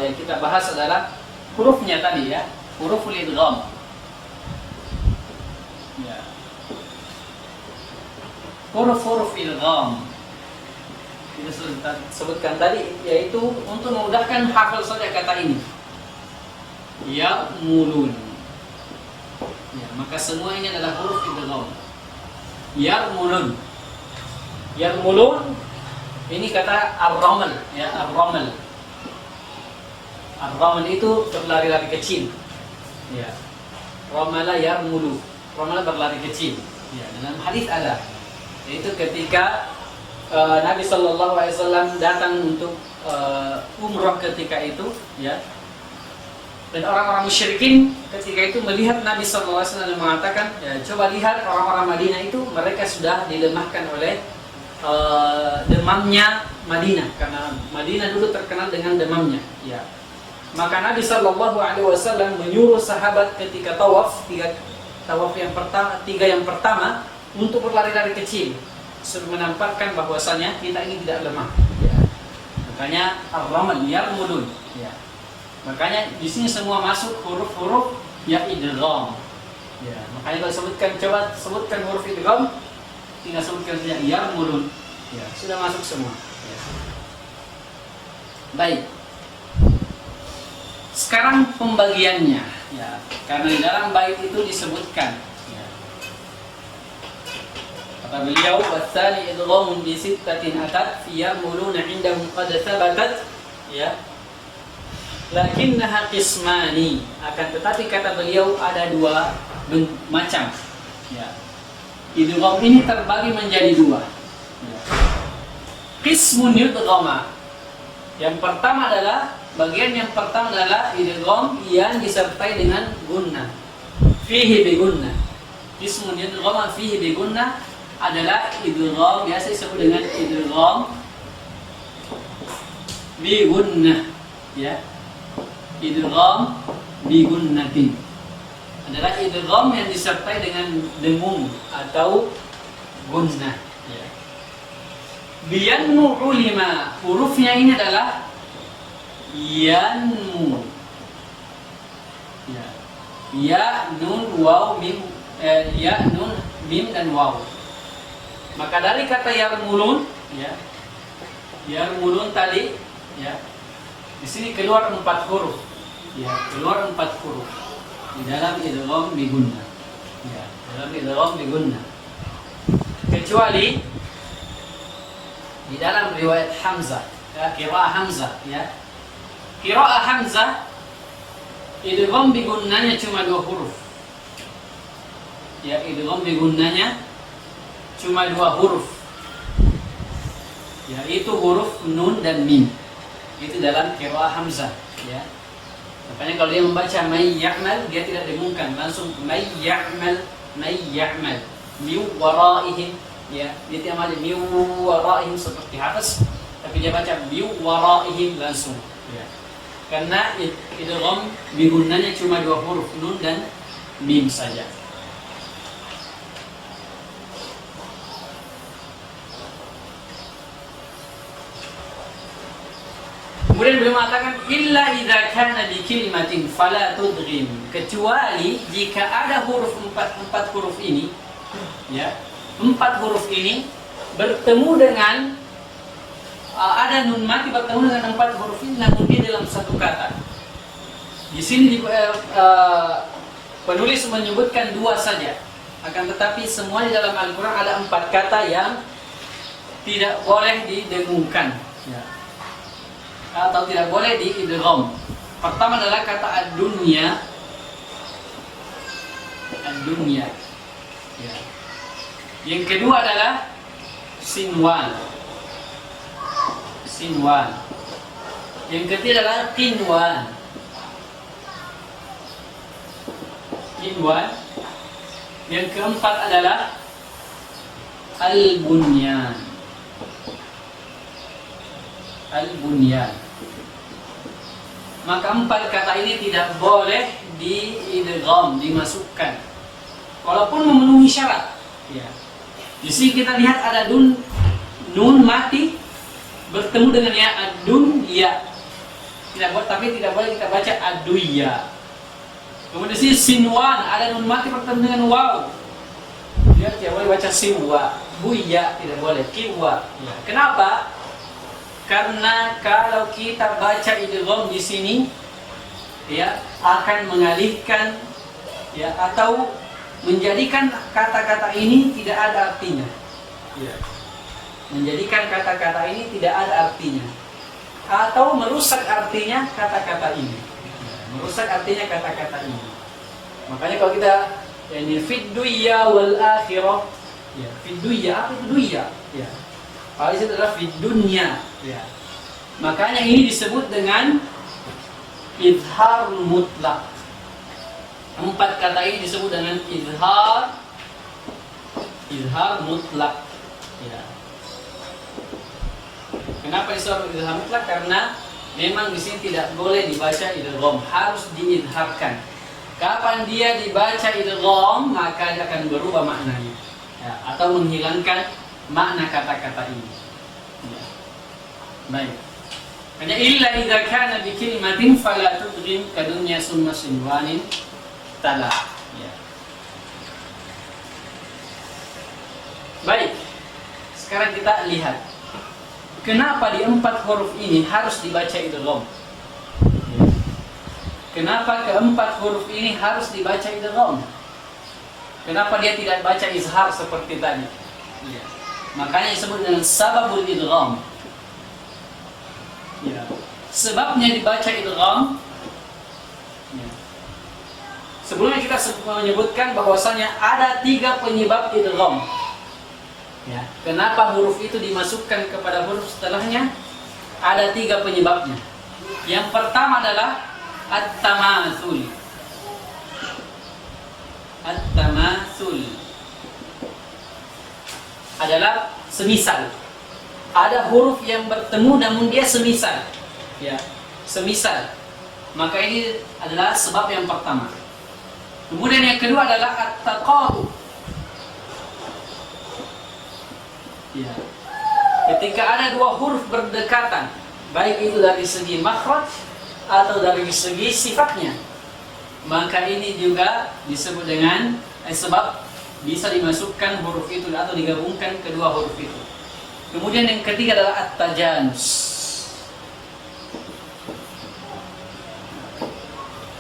yang kita bahas adalah hurufnya tadi ya, huruful idgham. Ya. Huruf-huruf idgham kita sudah sebutkan tadi, yaitu untuk memudahkan hafal saja kata ini. Ya mulun. Ya, maka semua ini adalah huruf idgham. Yarmulun. Yarmulun ini kata ar-ramal, ya, ar-ramal. Ar-ramal itu berlari-lari kecil. Ya. Ramala yarmulu. Ramala berlari kecil. Ya, dalam hadis ada. Yaitu ketika Nabi sallallahu alaihi wasallam datang untuk umrah ketika itu, ya. Dan orang-orang musyrikin ketika itu melihat Nabi sallallahu alaihi wasallam mengatakan, ya, coba lihat orang-orang Madinah itu, mereka sudah dilemahkan oleh demamnya Madinah, karena Madinah dulu terkenal dengan demamnya. Ya. Maka Nabi Shallallahu Alaihi Wasallam menyuruh sahabat ketika tawaf, tiga yang pertama untuk berlari-lari kecil, suruh menampakkan bahwasannya kita ini tidak lemah. Ya. Makanya ar-ramal yarmulun. Ya. Makanya di sini semua masuk huruf-huruf ya idgham. Ya. Makanya kalau coba sebutkan huruf idgham, tinggal sebutkan saja yarmulun. Ya, sudah masuk semua. Ya. Baik. Sekarang pembagiannya, ya. Karena di dalam bait itu disebutkan, ya. Kata beliau, "Watsani idghamun bi sittatin atat fi yarmuluna 'indahum qad thabatat." Ya. Lakinnaha qismani. Akan tetapi kata beliau ada dua macam. Ya. Idgham ini terbagi menjadi dua. Qismun yudghama. Yang pertama adalah bagian yang pertama adalah idgham yang disertai dengan gunnah. Fihi bi gunnah. Qismun yudghama fihi bi gunnah adalah idgham biasa disebut dengan idgham bi gunnah. Ya. Idgham bi gunnatin. Adalah idgham yang disertai dengan dengung atau gunnah. Ya. Biyanmu ulima, hurufnya ini adalah yanmu. Ya. Ya nun waw mim, ya nun mim dan waw. Maka dari kata yarmulun, ya, yarmulun tadi, ya, di sini keluar 4 huruf. Ya, keluar 4 huruf. Di dalam idgham bi gunnah. Ya, dalam idgham bi gunnah. Kecuali di dalam riwayat Hamzah, ya, qiraah Hamzah, ya. Qiraah Hamzah idgham bi gunnahnya cuma 2 huruf. Ya, idgham bi gunnahnya cuma 2 huruf. yaitu huruf nun dan mim. Itu dalam qiraah Hamzah, ya. Makanya kalau dia membaca may ya'mal, dia tidak dengungkan, langsung may ya'mal, min waraihim, ya. Dia tidak baca min waraihim seperti Hafs, tapi dia baca min waraihim langsung, ya. Karena idgham bigunnanya cuma 2 huruf, nun dan mim saja. Kemudian beliau mengatakan illa idza kana bi kalimatin fala tudghim, kecuali jika ada huruf empat huruf ini, ya, 4 huruf ini bertemu dengan ada nun mati bertemu dengan 4 huruf ini namun dia dalam satu kata. Di sini penulis menyebutkan 2 saja, akan tetapi semua di dalam Al-Quran ada 4 kata yang tidak boleh didengungkan, ya, atau tidak boleh diidgham. Pertama adalah kata ad-dunya, ya. Yang kedua adalah sinwan. Yang ketiga adalah qinwan. Yang keempat adalah al-bunyan. Maka 4 kata ini tidak boleh diidgham, dimasukkan, walaupun memenuhi syarat, ya. Di sini kita lihat ada nun mati bertemu dengan ya ad-dunya. Tapi tidak boleh kita baca ad-duya. Kemudian di sini sinwan, ada nun mati bertemu dengan waw. Dia tidak boleh baca siwa, buya tidak boleh, kiwa. Ya. Kenapa? Karena kalau kita baca idgham di sini, ya, akan mengalihkan, ya, atau menjadikan kata-kata ini tidak ada artinya, ya. Menjadikan kata-kata ini tidak ada artinya, atau merusak artinya kata-kata ini, ya, merusak artinya kata-kata ini. Makanya kalau kita ini fid dunya wal akhirah, ya, fid dunya, apa itu dunya, ya, kalau itu adalah fid dunya, ya. Makanya ini disebut dengan izhar mutlak. 4 kata ini disebut dengan izhar mutlak, ya. Kenapa disebut izhar mutlak? Karena memang di sini tidak boleh dibaca idgham, harus diizharkan. Kapan dia dibaca idgham, maka dia akan berubah maknanya, ya, atau menghilangkan makna kata-kata ini, ya. Baik. Hanya illa idza kana bi kalimatin fala tudghim kadunya summa sinwanin tala, ya. Baik. Sekarang kita lihat kenapa di 4 huruf ini harus dibaca idgham. Kenapa ke-4 huruf ini harus dibaca idgham? Kenapa dia tidak baca izhar seperti tadi? Ya. Makanya disebut dengan sababul idgham. Ya. Sebabnya dibaca idgham, ya. Sebelumnya kita menyebutkan bahwasanya ada 3 penyebab idgham, ya. Kenapa huruf itu dimasukkan kepada huruf setelahnya? Ada 3 penyebabnya. Yang pertama adalah at-tamatsul. At-tamatsul adalah semisal. Ada huruf yang bertemu namun dia semisal, ya, semisal. Maka ini adalah sebab yang pertama. Kemudian yang kedua adalah at-taqatu, ya. Ketika ada 2 huruf berdekatan, baik itu dari segi makhraj atau dari segi sifatnya, maka ini juga disebut dengan sebab bisa dimasukkan huruf itu atau digabungkan kedua huruf itu. Kemudian yang ketiga adalah at-tajanus.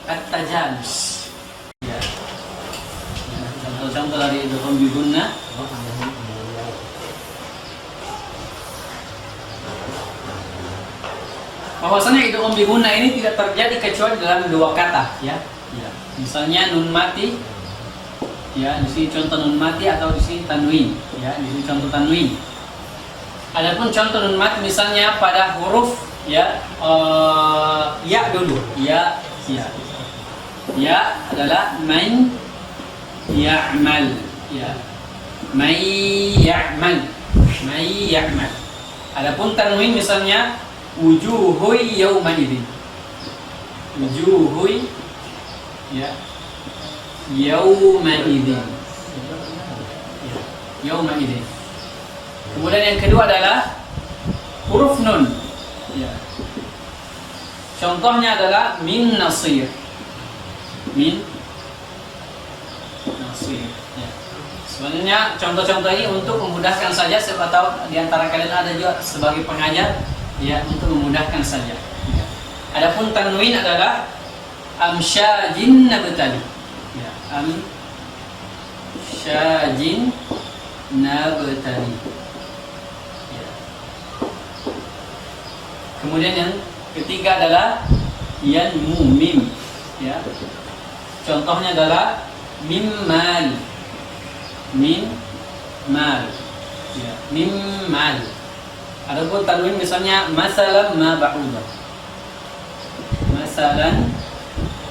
At-tajanus, ya. Contoh dari idgham bi gunnah. Bahwasanya idgham bi gunnah ini tidak terjadi kecuali dalam 2 kata, ya. Ya. Misalnya nun mati, ya, di sini contoh nun mati, atau di sini tanwin, ya, di sini contoh tanwin. Adapun contoh nun mat misalnya pada huruf ya ya dulu ya. Ya adalah man ya'mal ya. Man ya'mal. Adapun tanwin misalnya wujuhu yawma idzin. Wujuhu ya yawma idzin. Yawma idzin. Kemudian yang kedua adalah huruf nun. Ya. Contohnya adalah min nasir. Min nasir. Ya. Sebenarnya contoh-contoh ini untuk memudahkan saja, siapa tahu di antara kalian ada juga sebagai pengajar, ya, untuk memudahkan saja. Ya. Adapun tanwin adalah amsyajin nabtali. Ya, amsyajin nabtali. Ya. Kemudian yang ketiga adalah yanmu mim. Ya. Contohnya adalah mimmal. Mimmal. Ya, mimmal. Adapun tanwin misalnya masalan ma ba'udah. Masalan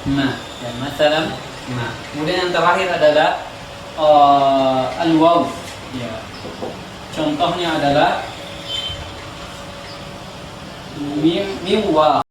ma. Ya, masalan ma. Kemudian yang terakhir adalah al-waw. Ya. Contohnya adalah mim wa.